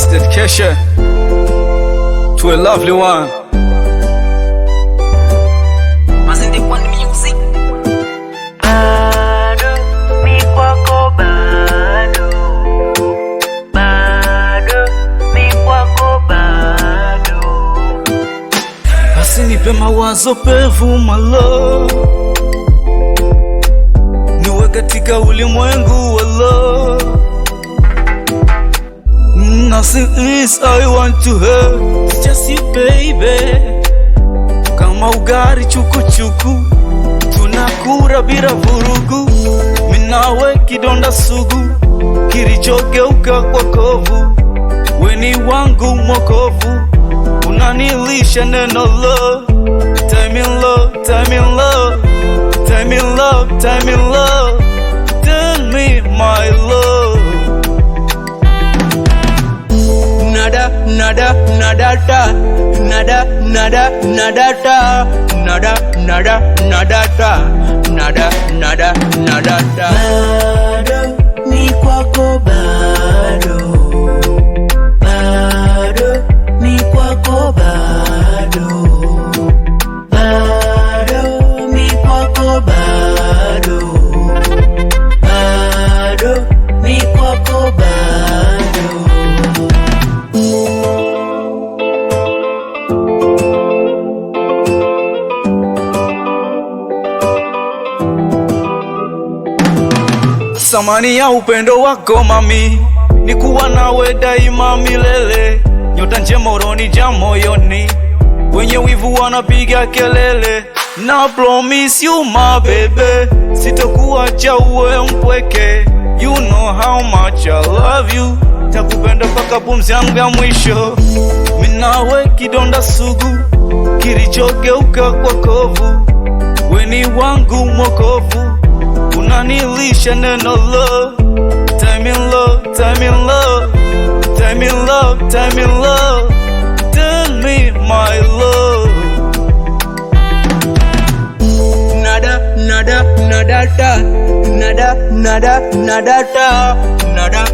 This dedication to a lovely one. Mazende One Music. Bado mi kwako, bado mi kwako, bado. Basi nipe mawazo pevu my love, niwe katika ulimwengu wa love. Nothing is I want to have, it's just you baby. Kama ugari chukuchuku, tunakura bila vurugu. Minawe kidonda sugu, kilichogeuka kwa kovu. Weni wangu mwokovu, unanilisha neno love. Time in love, time in love, time in love, time in love. Tell me my love. Nada, nada, nadata. Nada, nada, nadata. Nada, nada, nadata. Nada, nada, nadata. Bado mi kwako, bado mi kwako, bado mi kwako, bado mi kwako, bado. Samani ya upendo wako mami, ni kuwa nawe daima milele. Nyota njema uronija moyoni, wenye wivu wanapiga kelele. Na promise you my baby, sitokuacha uwe mpweke. You know how much I love you, takupenda paka pumzi yangu ya mwisho. Minawe kidonda sugu, kilichogeuka kwa kovu. Weni wangu mwokovu, unanilisha neno love. Time in love, time in love, time in love, time in love. Tell me my love. Nada, nada, nadata. Nada, nada, nadata. Nada,